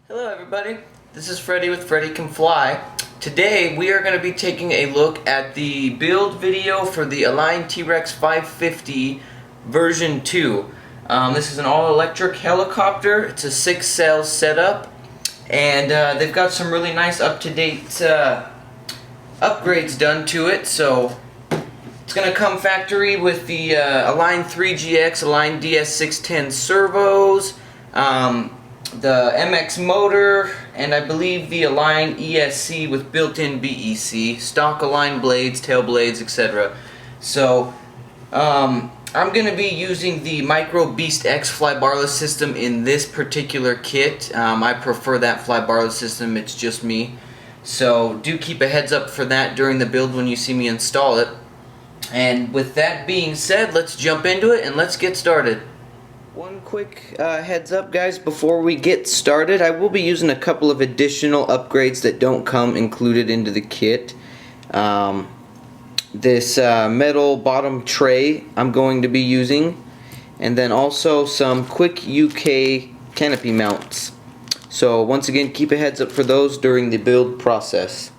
Hello everybody, this is Freddy with Freddy Can Fly. Today we are going to be taking a look at the build video for the Align T-Rex 550 version 2. This is an all-electric helicopter. It's a 6-cell setup, and they've got some really nice up-to-date upgrades done to it. So it's going to come factory with the Align 3GX, Align DS610 servos, the MX motor, and I believe the Align ESC with built-in BEC, stock Align blades, tail blades, etc. So I'm going to be using the Micro Beast X fly barless system in this particular kit. I prefer that fly barless system, it's just me. So do keep a heads up for that during the build when you see me install it. And with that being said, let's jump into it and let's get started. One quick heads up, guys, before we get started. I will be using a couple of additional upgrades that don't come included into the kit. This metal bottom tray I'm going to be using, and then also some quick UK canopy mounts. So once again, keep a heads up for those during the build process.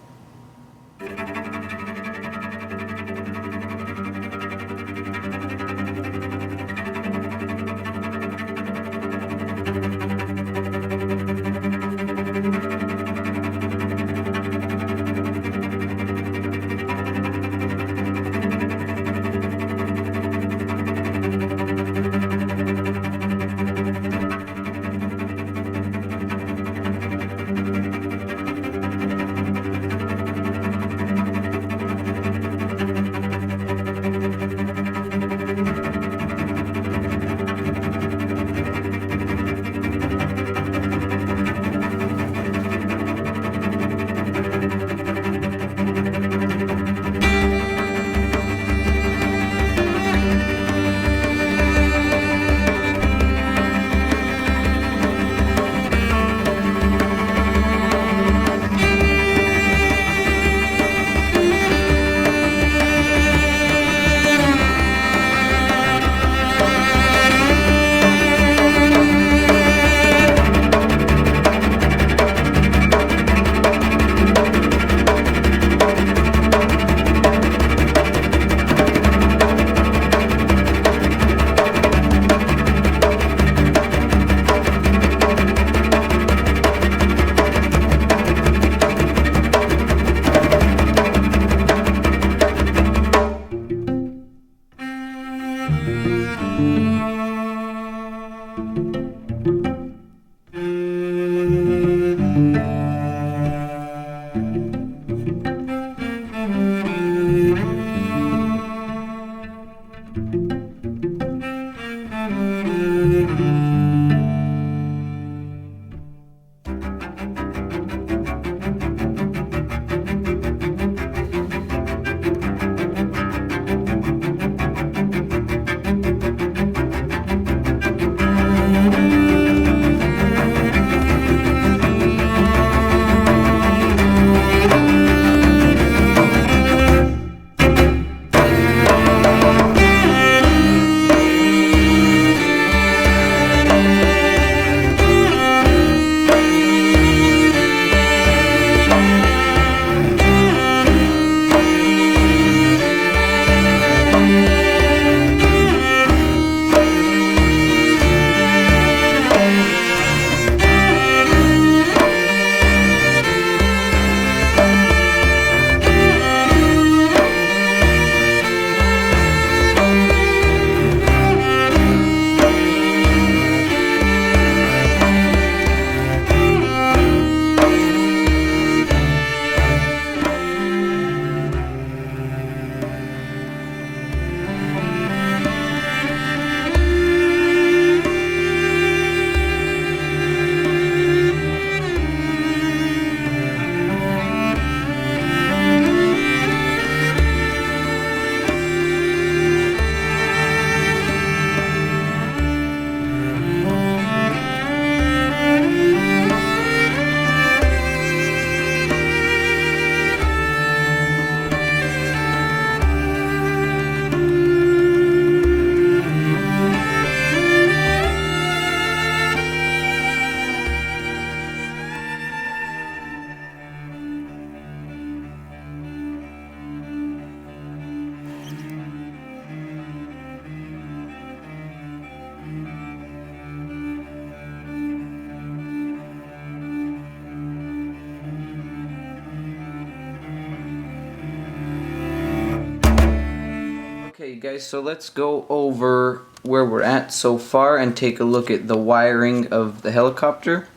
Okay guys, so let's go over where we're at so far and take a look at the wiring of the helicopter.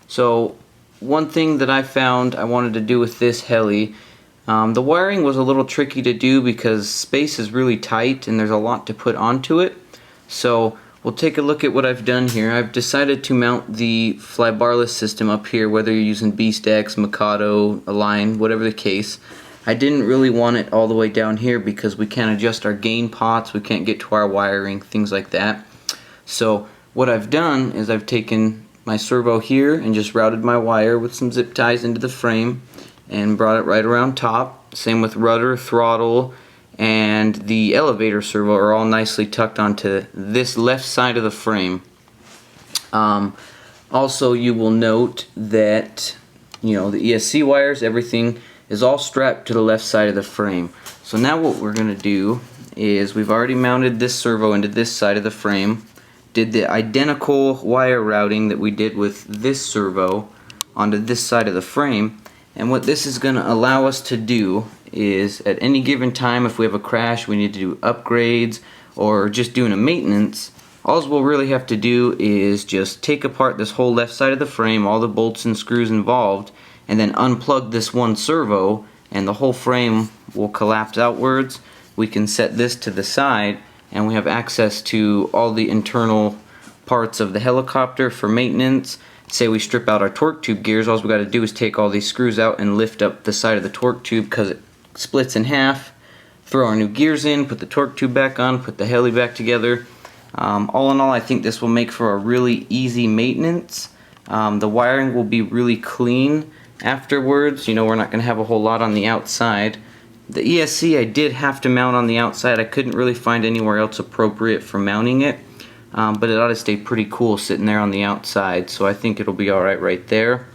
So one thing that I found I wanted to do with this heli, the wiring was a little tricky to do because space is really tight and there's a lot to put onto it. So we'll take a look at what I've done here. I've decided to mount the flybarless system up here, whether you're using Beast-X, Mikado, Align, whatever the case. I didn't really want it all the way down here because we can't adjust our gain pots, we can't get to our wiring, things like that. So what I've done is I've taken my servo here and just routed my wire with some zip ties into the frame and brought it right around top. Same with rudder, throttle, and the elevator servo are all nicely tucked onto this left side of the frame. Also, you will note that the ESC wires, everything is all strapped to the left side of the frame. So now what we're going to do is we've already mounted this servo into this side of the frame, did the identical wire routing that we did with this servo onto this side of the frame, and what this is going to allow us to do is at any given time, if we have a crash, we need to do upgrades or just doing a maintenance, all we'll really have to do is just take apart this whole left side of the frame, all the bolts and screws involved, and then unplug this one servo and the whole frame will collapse outwards. We can set this to the side and we have access to all the internal parts of the helicopter for maintenance. Say we strip out our torque tube gears, all we got to do is take all these screws out and lift up the side of the torque tube because it splits in half, throw our new gears in, put the torque tube back on, put the heli back together. All in all, I think this will make for a really easy maintenance. The wiring will be really clean afterwards. We're not going to have a whole lot on the outside. The ESC I did have to mount on the outside. I couldn't really find anywhere else appropriate for mounting it, but it ought to stay pretty cool sitting there on the outside, so I think it'll be alright right there.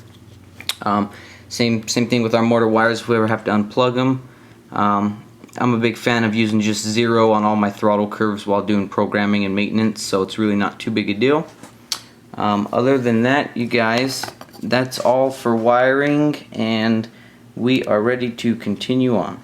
Same thing with our motor wires if we ever have to unplug them. I'm a big fan of using just 0 on all my throttle curves while doing programming and maintenance, so it's really not too big a deal. Other than that, you guys, that's all for wiring, and we are ready to continue on.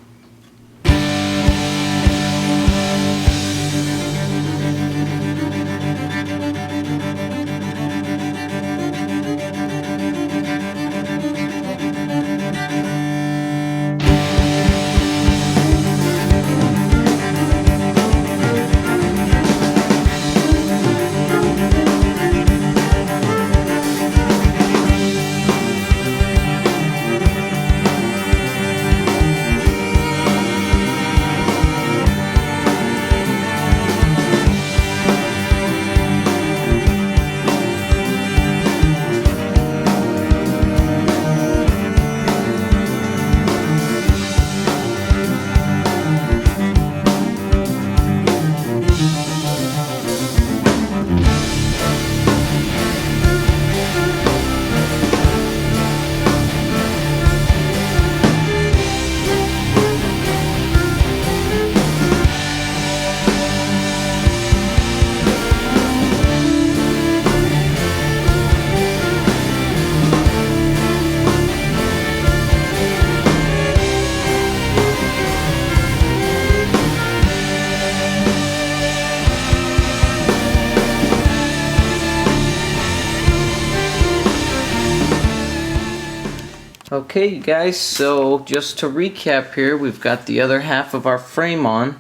Okay, you guys, so just to recap here, we've got the other half of our frame on,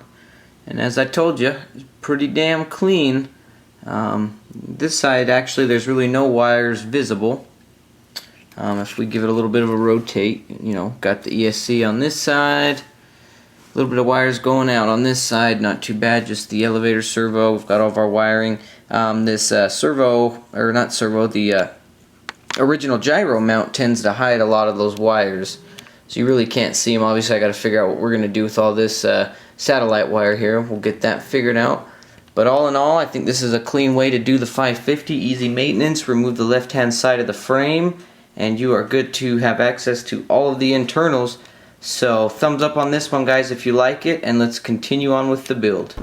and as I told you, it's pretty damn clean. This side, actually, there's really no wires visible. If we give it a little bit of a rotate, got the ESC on this side, a little bit of wires going out on this side, not too bad, just the elevator servo. We've got all of our wiring. This servo, or not servo, the original gyro mount tends to hide a lot of those wires, so you really can't see them. Obviously I got to figure out what we're going to do with all this satellite wire here. We'll get that figured out, but all in all, I think this is a clean way to do the 550. Easy maintenance. Remove the left hand side of the frame and you are good to have access to all of the internals. So thumbs up on this one, guys, if you like it, and let's continue on with the build.